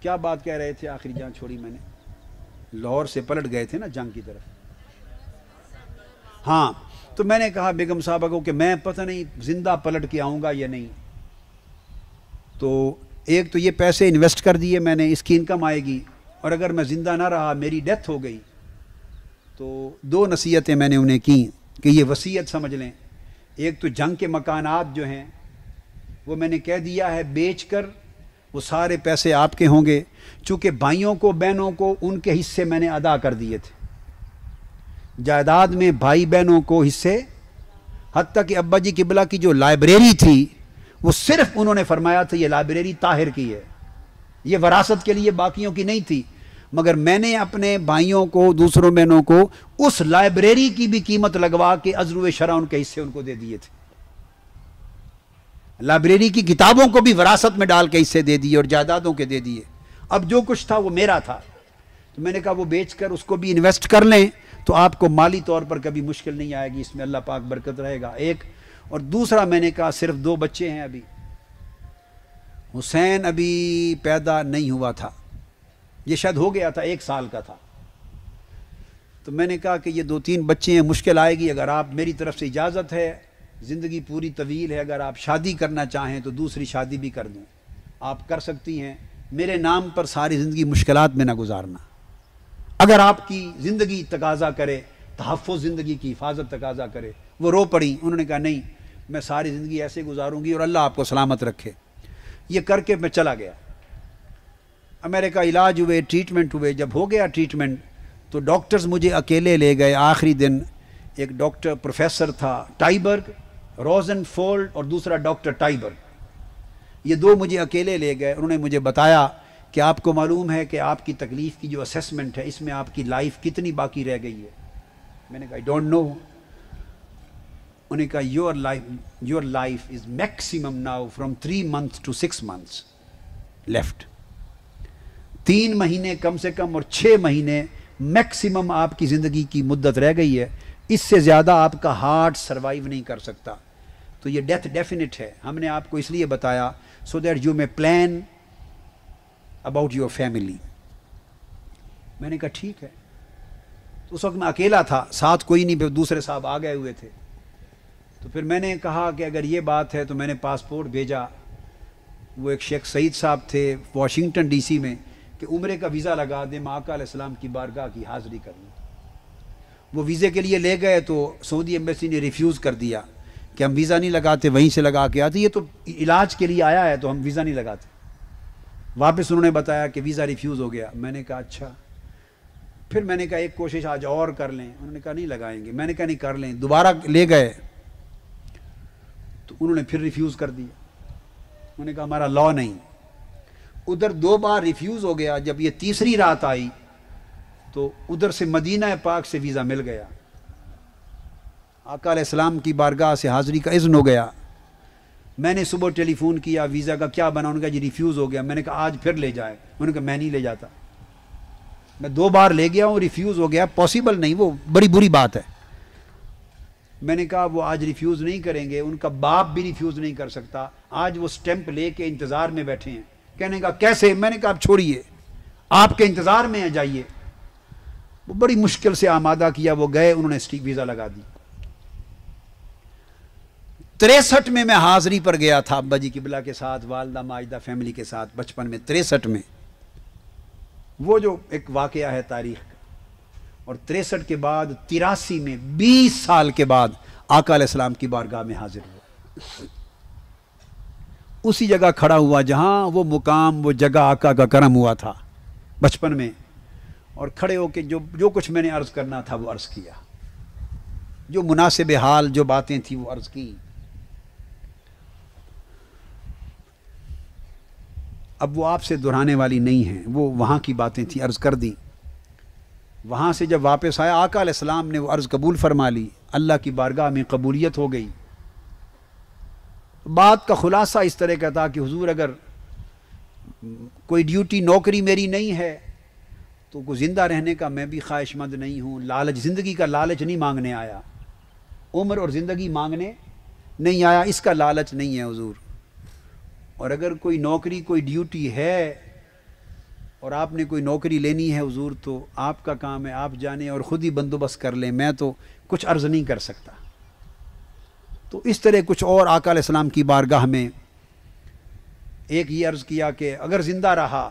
کیا بات کہہ رہے تھے؟ آخری جان چھوڑی میں نے. لاہور سے پلٹ گئے تھے نا جنگ کی طرف. ہاں تو میں نے کہا بیگم صاحبہ کو کہ میں پتہ نہیں زندہ پلٹ کے آؤں گا یا نہیں. تو ایک تو یہ پیسے انویسٹ کر دیے میں نے، اس کی انکم آئے گی، اور اگر میں زندہ نہ رہا، میری ڈیتھ ہو گئی، تو دو نصیحتیں میں نے انہیں کی کہ یہ وصیت سمجھ لیں. ایک تو جنگ کے مکانات جو ہیں وہ میں نے کہہ دیا ہے بیچ کر وہ سارے پیسے آپ کے ہوں گے، چونکہ بھائیوں کو بہنوں کو ان کے حصے میں نے ادا کر دیے تھے. جائیداد میں بھائی بہنوں کو حصے، حتیٰ کہ ابا جی قبلہ کی جو لائبریری تھی وہ صرف انہوں نے فرمایا تھا یہ لائبریری طاہر کی ہے، یہ وراثت کے لیے باقیوں کی نہیں تھی. مگر میں نے اپنے بھائیوں کو، دوسروں بہنوں کو اس لائبریری کی بھی قیمت لگوا کے عذر شرع ان کے حصے ان کو دے دیے تھے. لائبریری کی کتابوں کو بھی وراثت میں ڈال کے حصے دے دیے اور جائیدادوں کے دے دیے. اب جو کچھ تھا وہ میرا تھا. تو میں نے کہا وہ بیچ کر اس کو بھی انویسٹ کر لیں تو آپ کو مالی طور پر کبھی مشکل نہیں آئے گی، اس میں اللہ پاک برکت رہے گا. ایک اور دوسرا میں نے کہا صرف 2 بچے ہیں ابھی. حسین ابھی پیدا نہیں ہوا تھا، یہ شاید ہو گیا تھا، 1 سال کا تھا. تو میں نے کہا کہ یہ 2-3 بچے ہیں، مشکل آئے گی. اگر آپ میری طرف سے اجازت ہے، زندگی پوری طویل ہے، اگر آپ شادی کرنا چاہیں تو دوسری شادی بھی کر دوں، آپ کر سکتی ہیں. میرے نام پر ساری زندگی مشکلات میں نہ گزارنا. اگر آپ کی زندگی تقاضا کرے، تحفظ زندگی کی حفاظت تقاضا کرے. وہ رو پڑی، انہوں نے کہا نہیں میں ساری زندگی ایسے گزاروں گی اور اللہ آپ کو سلامت رکھے. یہ کر کے میں چلا گیا امریکہ. علاج ہوئے، ٹریٹمنٹ ہوئے. جب ہو گیا ٹریٹمنٹ تو ڈاکٹرز مجھے اکیلے لے گئے. آخری دن ایک ڈاکٹر پروفیسر تھا ٹائبرگ، روزن فولڈ، اور دوسرا ڈاکٹر ٹائبرگ، یہ 2 مجھے اکیلے لے گئے. انہوں نے مجھے بتایا کہ آپ کو معلوم ہے کہ آپ کی تکلیف کی جو اسیسمنٹ ہے اس میں آپ کی لائف کتنی باقی رہ گئی ہے. میں نے کہا آئی ڈونٹ نو. انہوں نے کہا your life is maximum now from 3 months to 6 months left. 3 مہینے کم سے کم اور 6 مہینے میکسیمم آپ کی زندگی کی مدت رہ گئی ہے. اس سے زیادہ آپ کا ہارٹ سروائیو نہیں کر سکتا. تو یہ ڈیتھ ڈیفینٹ ہے. ہم نے آپ کو اس لیے بتایا سو دیٹ یو میں پلان اباؤٹ یور فیملی. میں نے کہا ٹھیک ہے. تو اس وقت میں اکیلا تھا، ساتھ کوئی نہیں، پھر دوسرے صاحب آ گئے ہوئے تھے. تو پھر میں نے کہا کہ اگر یہ بات ہے تو میں نے پاسپورٹ بھیجا. وہ ایک شیخ سعید صاحب تھے واشنگٹن ڈی سی میں کہ عمرے کا ویزا لگا دیں، میں آقا علیہ السلام کی بارگاہ کی حاضری کر لوں. وہ ویزے کے لیے لے گئے تو سعودی ایمبیسی نے ریفیوز کر دیا کہ ہم ویزا نہیں لگاتے، وہیں سے لگا کے آتے. یہ تو علاج کے لیے آیا ہے تو ہم ویزا نہیں لگاتے. واپس انہوں نے بتایا کہ ویزا ریفیوز ہو گیا. میں نے کہا اچھا. پھر میں نے کہا ایک کوشش آج اور کر لیں. انہوں نے کہا نہیں لگائیں گے. میں نے کہا نہیں کر لیں. دوبارہ لے گئے تو انہوں نے پھر ریفیوز کر دیا. انہوں نے کہا ہمارا لا نہیں. ادھر 2 بار ریفیوز ہو گیا. جب یہ تیسری رات آئی تو ادھر سے مدینہ پاک سے ویزا مل گیا. آقا علیہ السلام کی بارگاہ سے حاضری کا اذن ہو گیا. میں نے صبح ٹیلی فون کیا ویزا کا کیا بنا. انہوں نے کہا جی ریفیوز ہو گیا. میں نے کہا آج پھر لے جائے. انہوں نے کہا میں نہیں لے جاتا. میں 2 بار لے گیا ہوں، ریفیوز ہو گیا. پاسبل نہیں، وہ بڑی بری بات ہے. میں نے کہا وہ آج ریفیوز نہیں کریں گے. ان کا باپ بھی ریفیوز نہیں کر سکتا. آج وہ سٹیمپ لے کے انتظار میں بیٹھے ہیں. کہنے کا کیسے؟ میں نے کہا آپ چھوڑیے، آپ کے انتظار میں ہیں، جائیے. وہ بڑی مشکل سے آمادہ کیا. وہ گئے، انہوں نے ویزا لگا دی. 63 میں حاضری پر گیا تھا ابا جی قبلہ کے ساتھ، والدہ ماجدہ فیملی کے ساتھ بچپن میں. 63 میں وہ جو ایک واقعہ ہے تاریخ کا. اور 63 کے بعد 83 میں 20 سال کے بعد آقا علیہ السلام کی بارگاہ میں حاضر ہوا. اسی جگہ کھڑا ہوا جہاں وہ مقام، وہ جگہ آقا کا کرم ہوا تھا بچپن میں. اور کھڑے ہو کے جو کچھ میں نے عرض کرنا تھا وہ عرض کیا. جو مناسب حال جو باتیں تھیں وہ عرض کی. اب وہ آپ سے دہرانے والی نہیں ہیں. وہ وہاں کی باتیں تھیں، عرض کر دیں. وہاں سے جب واپس آیا آقا علیہ السلام نے وہ عرض قبول فرما لی. اللہ کی بارگاہ میں قبولیت ہو گئی. بات کا خلاصہ اس طرح کا تھا کہ حضور اگر کوئی ڈیوٹی نوکری میری نہیں ہے تو کوئی زندہ رہنے کا میں بھی خواہش مند نہیں ہوں. لالچ، زندگی کا لالچ نہیں مانگنے آیا. عمر اور زندگی مانگنے نہیں آیا، اس کا لالچ نہیں ہے حضور. اور اگر کوئی نوکری کوئی ڈیوٹی ہے اور آپ نے کوئی نوکری لینی ہے حضور تو آپ کا کام ہے، آپ جانیں اور خود ہی بندوبست کر لیں، میں تو کچھ عرض نہیں کر سکتا۔ تو اس طرح کچھ اور آقا علیہ السلام کی بارگاہ میں ایک یہ عرض کیا کہ اگر زندہ رہا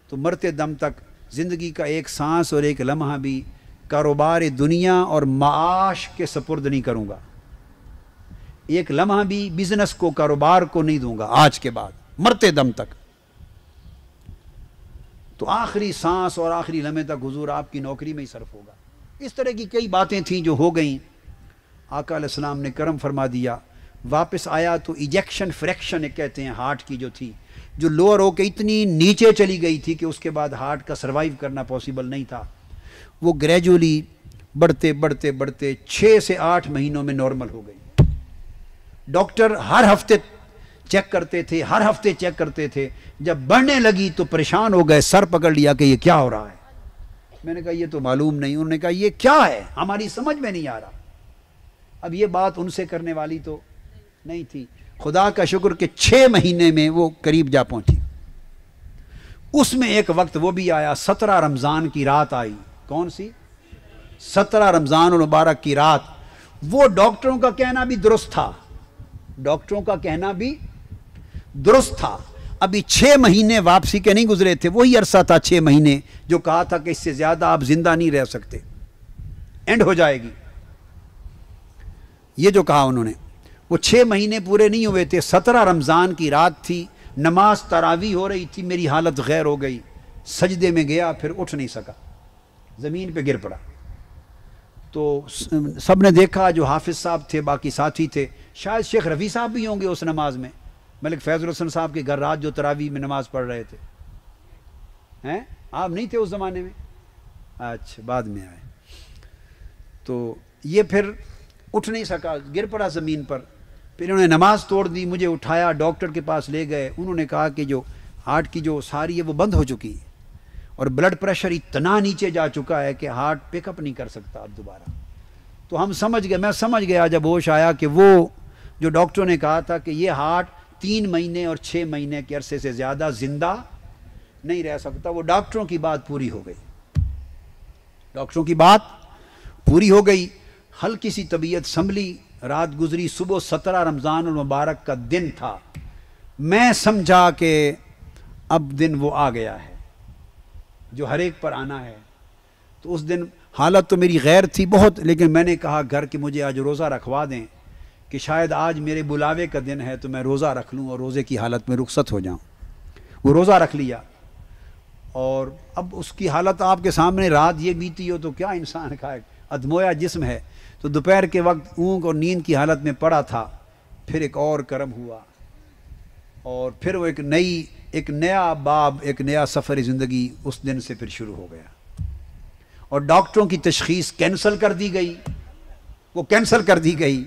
تو مرتے دم تک زندگی کا ایک سانس اور ایک لمحہ بھی کاروبار دنیا اور معاش کے سپرد نہیں کروں گا، ایک لمحہ بھی بزنس کو، کاروبار کو نہیں دوں گا آج کے بعد، مرتے دم تک۔ تو آخری سانس اور آخری لمحے تک حضور آپ کی نوکری میں ہی صرف ہوگا۔ اس طرح کی کئی باتیں تھیں جو ہو گئیں، آقا علیہ السلام نے کرم فرما دیا۔ واپس آیا تو ایجیکشن فریکشن ایک کہتے ہیں ہارٹ کی جو تھی، جو لوور ہو کے اتنی نیچے چلی گئی تھی کہ اس کے بعد ہارٹ کا سروائیو کرنا پاسبل نہیں تھا، وہ گریجولی بڑھتے بڑھتے بڑھتے 6 سے 8 مہینوں میں نارمل ہو گئی۔ ڈاکٹر ہر ہفتے چیک کرتے تھے، ہر ہفتے چیک کرتے تھے، جب بڑھنے لگی تو پریشان ہو گئے، سر پکڑ لیا کہ یہ کیا ہو رہا ہے۔ میں نے کہا یہ تو معلوم نہیں، انہوں نے کہا یہ کیا ہے، ہماری سمجھ میں نہیں آ رہا۔ اب یہ بات ان سے کرنے والی تو نہیں تھی، خدا کا شکر کہ 6 مہینے میں وہ قریب جا پہنچی۔ اس میں ایک وقت وہ بھی آیا، 17 رمضان کی رات آئی۔ کون سی؟ 17 رمضان المبارک کی رات۔ وہ ڈاکٹروں کا کہنا بھی درست تھا، ڈاکٹروں کا کہنا بھی درست تھا، ابھی 6 مہینے واپسی کے نہیں گزرے تھے، وہی عرصہ تھا 6 مہینے جو کہا تھا کہ اس سے زیادہ آپ زندہ نہیں رہ سکتے، اینڈ ہو جائے گی، یہ جو کہا انہوں نے۔ وہ 6 مہینے پورے نہیں ہوئے تھے، 17 رمضان کی رات تھی، نماز تراویح ہو رہی تھی، میری حالت غیر ہو گئی، سجدے میں گیا، پھر اٹھ نہیں سکا، زمین پہ گر پڑا۔ تو سب نے دیکھا، جو حافظ صاحب تھے، باقی ساتھی تھے، شاید شیخ رفیع صاحب بھی ہوں گے اس نماز میں، ملک فیض الحسن صاحب کے گھر رات جو تراویح میں نماز پڑھ رہے تھے، ہیں آپ نہیں تھے اس زمانے میں؟ اچھا بعد میں آئے۔ تو یہ پھر اٹھ نہیں سکا، گر پڑا زمین پر، پھر انہوں نے نماز توڑ دی، مجھے اٹھایا، ڈاکٹر کے پاس لے گئے، انہوں نے کہا کہ جو ہارٹ کی جو ساری ہے وہ بند ہو چکی ہے، اور بلڈ پریشر اتنا نیچے جا چکا ہے کہ ہارٹ پک اپ نہیں کر سکتا اب دوبارہ۔ تو ہم سمجھ گئے، میں سمجھ گیا جب ہوش آیا کہ وہ جو ڈاکٹروں نے کہا تھا کہ یہ ہارٹ 3 مہینے اور 6 مہینے کے عرصے سے زیادہ زندہ نہیں رہ سکتا، وہ ڈاکٹروں کی بات پوری ہو گئی، ڈاکٹروں کی بات پوری ہو گئی۔ ہلکی سی طبیعت سنبھلی، رات گزری، صبح 17 رمضان المبارک کا دن تھا، میں سمجھا کہ اب دن وہ آ گیا ہے جو ہر ایک پر آنا ہے۔ تو اس دن حالت تو میری غیر تھی بہت، لیکن میں نے کہا گھر کہ مجھے آج روزہ رکھوا دیں کہ شاید آج میرے بلاوے کا دن ہے تو میں روزہ رکھ لوں اور روزے کی حالت میں رخصت ہو جاؤں۔ وہ روزہ رکھ لیا، اور اب اس کی حالت آپ کے سامنے، رات یہ بیتی ہو تو کیا انسان کا ادمویا جسم ہے، تو دوپہر کے وقت اونگ اور نیند کی حالت میں پڑا تھا۔ پھر ایک اور کرم ہوا، اور پھر وہ ایک نیا باب، ایک نیا سفر زندگی اس دن سے پھر شروع ہو گیا، اور ڈاکٹروں کی تشخیص کینسل کر دی گئی، وہ کینسل کر دی گئی،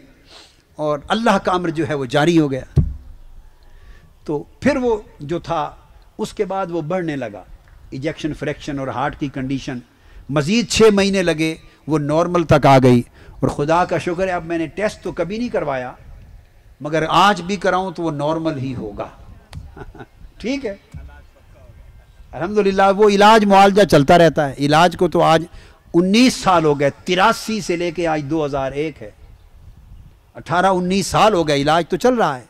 اور اللہ کا امر جو ہے وہ جاری ہو گیا۔ تو پھر وہ جو تھا اس کے بعد وہ بڑھنے لگا، ایجیکشن فریکشن اور ہارٹ کی کنڈیشن، مزید 6 مہینے لگے، وہ نارمل تک آ گئی، اور خدا کا شکر ہے اب میں نے ٹیسٹ تو کبھی نہیں کروایا، مگر آج بھی کراؤں تو وہ نارمل ہی ہوگا۔ ٹھیک ہے، الحمدللہ۔ وہ علاج معالجہ چلتا رہتا ہے، علاج کو تو آج 19 سال ہو گئے، 83 سے لے کے آج 2001 ہے، 18-19 سال ہو گئے، علاج تو چل رہا ہے۔